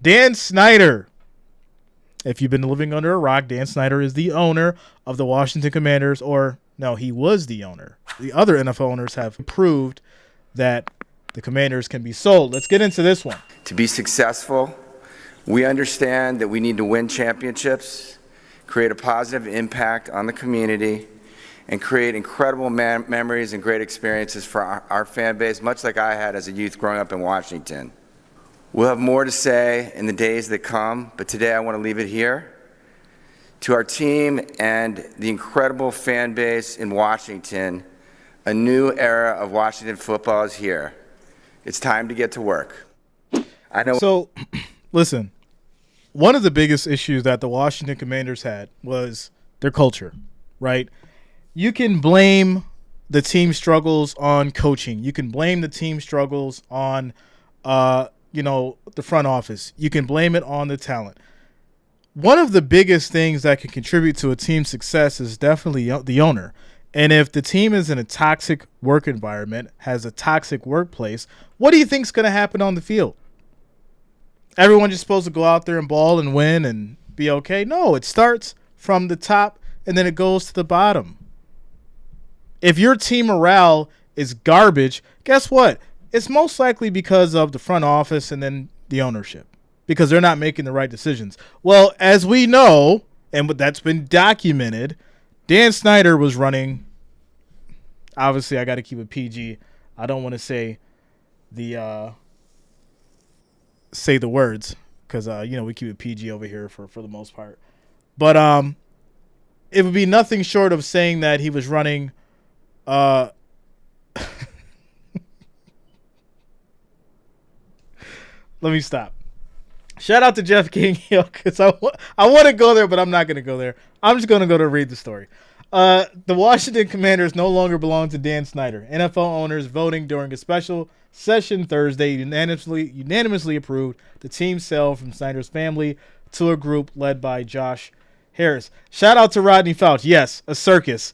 Dan Snyder. If you've been living under a rock, Dan Snyder is the owner of the Washington Commanders, or no, he was the owner. The other NFL owners have proved that the Commanders can be sold. Let's get into this one. To be successful, we understand that we need to win championships, create a positive impact on the community, and create incredible memories and great experiences for our fan base, much like I had as a youth growing up in Washington. We'll have more to say in the days that come, but today I want to leave it here. To our team and the incredible fan base in Washington, a new era of Washington football is here. It's time to get to work. I know. So, listen, one of the biggest issues that the Washington Commanders had was their culture, right? You can blame the team struggles on coaching. You can blame the team struggles on, the front office. You can blame it on the talent. One of the biggest things that can contribute to a team's success is definitely the owner. And if the team is in a toxic work environment, has a toxic workplace, what do you think is going to happen on the field? Everyone's just supposed to go out there and ball and win and be okay? No, it starts from the top and then it goes to the bottom. If your team morale is garbage, guess what? It's most likely because of the front office and then the ownership, because they're not making the right decisions. Well, as we know, and that's been documented, Dan Snyder was running. Obviously, I got to keep it PG. I don't want to say the words because we keep it PG over here for the most part. But it would be nothing short of saying that he was running. Let me stop. Shout out to Jeff King, because I want to go there, but I'm not going to go there. I'm just going to go to read the story. The Washington Commanders no longer belong to Dan Snyder. NFL owners voting during a special session Thursday unanimously approved the team sale from Snyder's family to a group led by Josh Harris. Shout out to Rodney Fouch. Yes, a circus.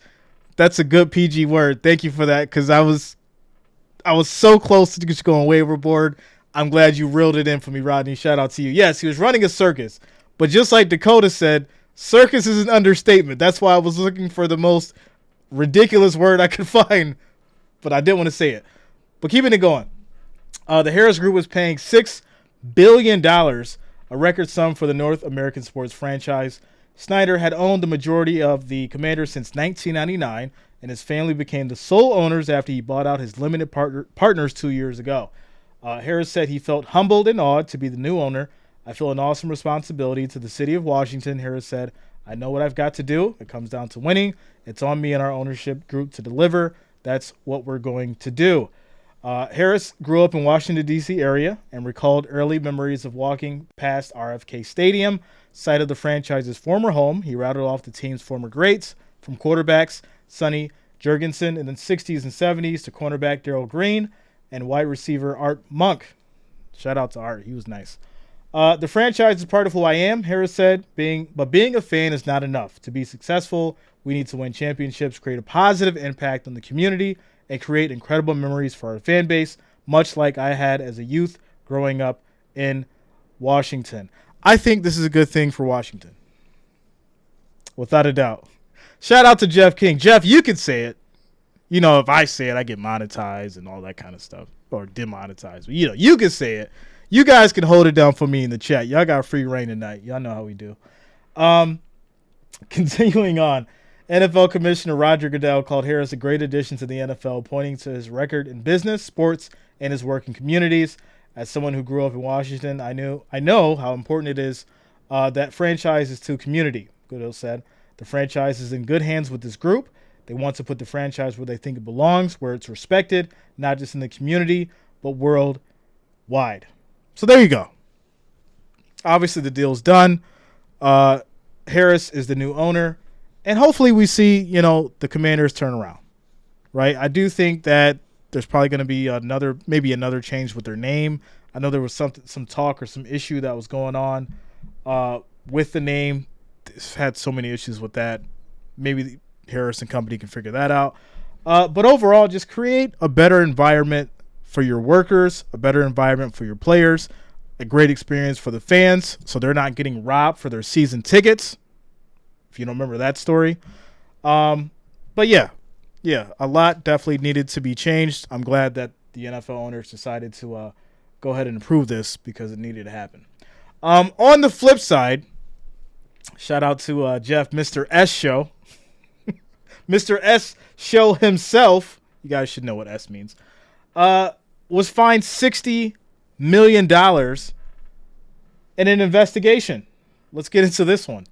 That's a good PG word. Thank you for that, because I was so close to just going waiver board. I'm glad you reeled it in for me, Rodney. Shout out to you. Yes, he was running a circus. But just like Dakota said, circus is an understatement. That's why I was looking for the most ridiculous word I could find, but I didn't want to say it. But keeping it going, the Harris Group was paying $6 billion, a record sum for the North American sports franchise. Snyder had owned the majority of the Commanders since 1999, and his family became the sole owners after he bought out his limited partners 2 years ago. Harris said he felt humbled and awed to be the new owner. I feel an awesome responsibility to the city of Washington. Harris said, I know what I've got to do. It comes down to winning. It's on me and our ownership group to deliver. That's what we're going to do. Harris grew up in Washington, D.C. area and recalled early memories of walking past RFK Stadium, site of the franchise's former home. He rattled off the team's former greats, from quarterbacks Sonny Jurgensen in the 60s and 70s to cornerback Darryl Green and wide receiver Art Monk. Shout out to Art. He was nice. The franchise is part of who I am, Harris said, but being a fan is not enough. To be successful, we need to win championships, create a positive impact on the community, and create incredible memories for our fan base, much like I had as a youth growing up in Washington. I think this is a good thing for Washington, without a doubt. Shout out to Jeff King. Jeff, you can say it. If I say it, I get monetized and all that kind of stuff, or demonetized. But, you can say it. You guys can hold it down for me in the chat. Y'all got free reign tonight. Y'all know how we do. Continuing on, NFL Commissioner Roger Goodell called Harris a great addition to the NFL, pointing to his record in business, sports, and his work in communities. As someone who grew up in Washington, I know how important it is that franchise is to community, Goodell said. The franchise is in good hands with this group. They want to put the franchise where they think it belongs, where it's respected, not just in the community, but worldwide. So there you go. Obviously, the deal's done. Harris is the new owner. And hopefully we see, the Commanders turn around, right? I do think that there's probably going to be another change with their name. I know there was some talk or some issue that was going on with the name. It's had so many issues with that. Maybe Harris and company can figure that out. But overall, just create a better environment for your workers, a better environment for your players, a great experience for the fans, so they're not getting robbed for their season tickets. If you don't remember that story. But yeah, a lot definitely needed to be changed. I'm glad that the NFL owners decided to go ahead and improve this because it needed to happen. On the flip side, shout out to Jeff, Mr. S Show. Mr. S Show himself, you guys should know what S means, was fined $60 million in an investigation. Let's get into this one.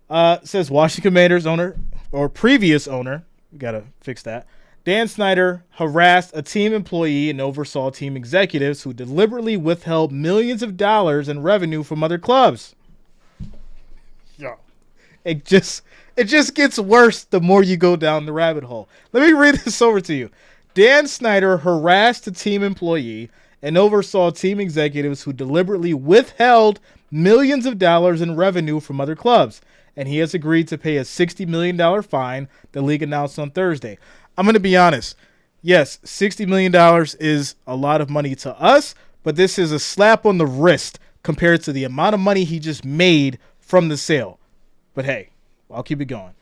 It says Washington Commanders owner, or previous owner, we got to fix that, Dan Snyder harassed a team employee and oversaw team executives who deliberately withheld millions of dollars in revenue from other clubs. Yo, it just gets worse the more you go down the rabbit hole. Let me read this over to you. Dan Snyder harassed a team employee and oversaw team executives who deliberately withheld millions of dollars in revenue from other clubs, and he has agreed to pay a $60 million fine the league announced on Thursday. I'm going to be honest. Yes, $60 million is a lot of money to us, but this is a slap on the wrist compared to the amount of money he just made from the sale. But hey, I'll keep it going.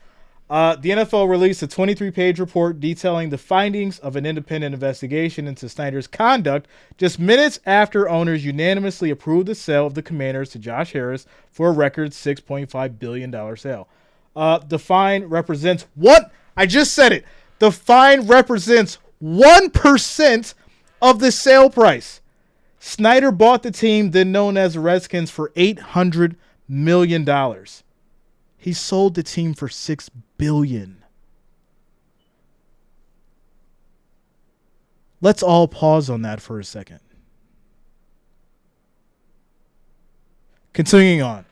The NFL released a 23-page report detailing the findings of an independent investigation into Snyder's conduct just minutes after owners unanimously approved the sale of the Commanders to Josh Harris for a record $6.5 billion sale. The fine represents what? I just said it. The fine represents 1% of the sale price. Snyder bought the team, then known as the Redskins, for $800 million. He sold the team for $6 billion. Let's all pause on that for a second. Continuing on.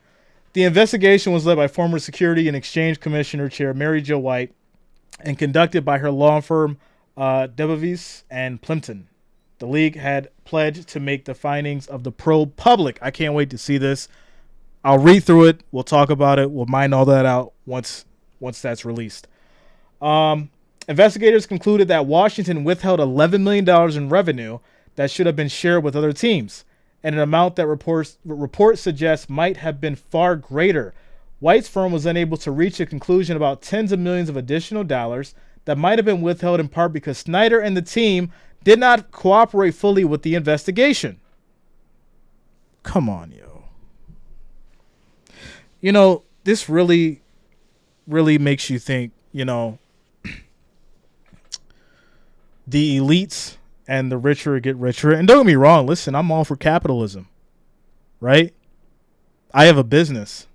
The investigation was led by former Security and Exchange Commissioner Chair Mary Jo White and conducted by her law firm Debevis and Plimpton. The league had pledged to make the findings of the probe public. I can't wait to see this. I'll read through it. We'll talk about it. We'll mine all that out once that's released. Investigators concluded that Washington withheld $11 million in revenue that should have been shared with other teams, and an amount that reports suggest might have been far greater. White's firm was unable to reach a conclusion about tens of millions of additional dollars that might have been withheld in part because Snyder and the team did not cooperate fully with the investigation. Come on, yo. You know, this really makes you think, you know, the elites and the richer get richer. And don't get me wrong, listen, I'm all for capitalism, right? I have a business.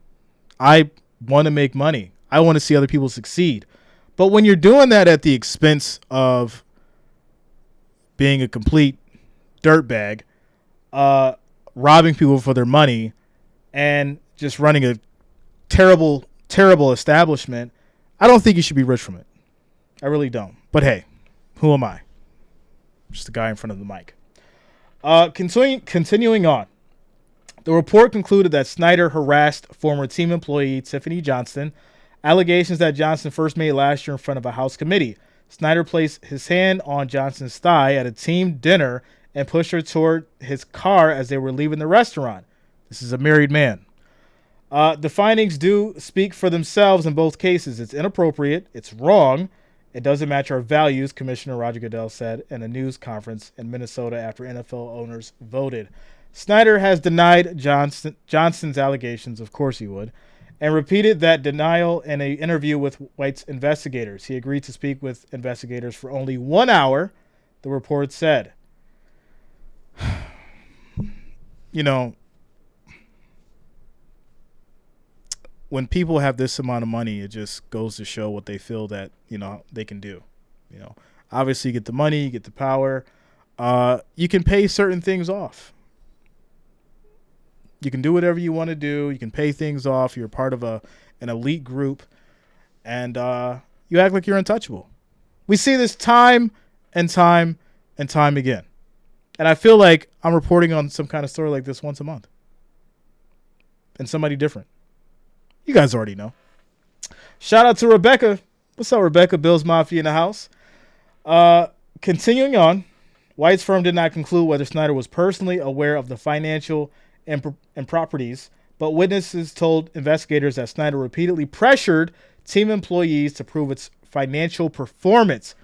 I want to make money. I want to see other people succeed. But when you're doing that at the expense of being a complete dirtbag, robbing people for their money, and just running a terrible establishment, I don't think you should be rich from it. I really don't. But hey, who am I? Just the guy in front of the mic. Continuing on. The report concluded that Snyder harassed former team employee Tiffany Johnston, allegations that Johnston first made last year in front of a House committee. Snyder placed his hand on Johnston's thigh at a team dinner and pushed her toward his car as they were leaving the restaurant. This is a married man. The findings do speak for themselves in both cases. It's inappropriate. It's wrong. It doesn't match our values, Commissioner Roger Goodell said in a news conference in Minnesota after NFL owners voted. Snyder has denied Johnston's allegations, of course he would, and repeated that denial in an interview with White's investigators. He agreed to speak with investigators for only 1 hour, the report said. You know, when people have this amount of money, it just goes to show what they feel that, you know, they can do. You know, obviously you get the money, you get the power. You can pay certain things off. You can do whatever you want to do. You can pay things off. You're part of an elite group, and you act like you're untouchable. We see this time and time and time again. And I feel like I'm reporting on some kind of story like this once a month. And somebody different. You guys already know. Shout out to Rebecca. What's up, Rebecca? Bills Mafia in the house. Continuing on. White's firm did not conclude whether Snyder was personally aware of the financial improprieties, but witnesses told investigators that Snyder repeatedly pressured team employees to prove its financial performance.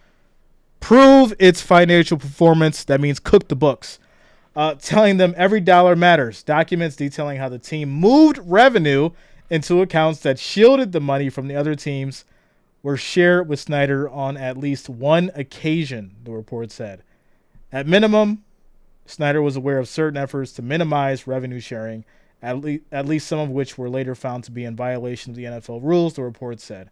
Prove its financial performance. That means cook the books. Telling them every dollar matters. Documents detailing how the team moved revenue into accounts that shielded the money from the other teams were shared with Snyder on at least one occasion, the report said. At minimum, Snyder was aware of certain efforts to minimize revenue sharing, at least some of which were later found to be in violation of the NFL rules, the report said.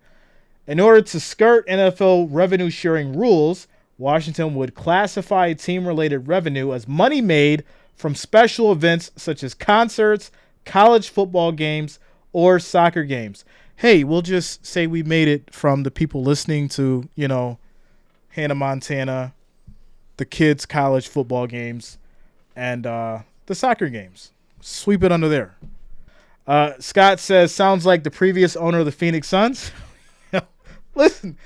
In order to skirt NFL revenue sharing rules, Washington would classify team-related revenue as money made from special events such as concerts, college football games, or soccer games. Hey, we'll just say we made it from the people listening to, Hannah Montana, the kids' college football games, and the soccer games. Sweep it under there. Scott says, sounds like the previous owner of the Phoenix Suns. Listen,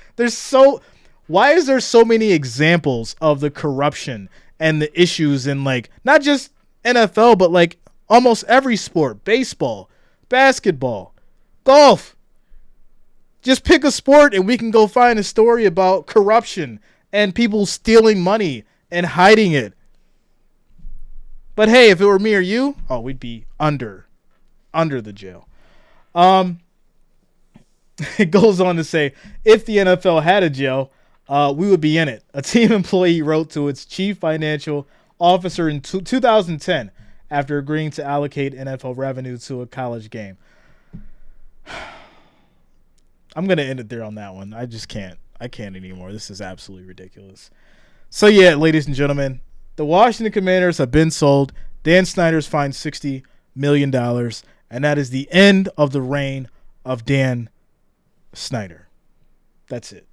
why is there so many examples of the corruption and the issues in, not just NFL, but almost every sport? Baseball, basketball, golf. Just pick a sport and we can go find a story about corruption and people stealing money and hiding it. But hey, if it were me or you, we'd be under the jail. It goes on to say, if the NFL had a jail, we would be in it. A team employee wrote to its chief financial officer in 2010 after agreeing to allocate NFL revenue to a college game. I'm going to end it there on that one. I just can't. I can't anymore. This is absolutely ridiculous. So yeah, ladies and gentlemen, the Washington Commanders have been sold. Dan Snyder's fined $60 million, and that is the end of the reign of Dan Snyder. That's it.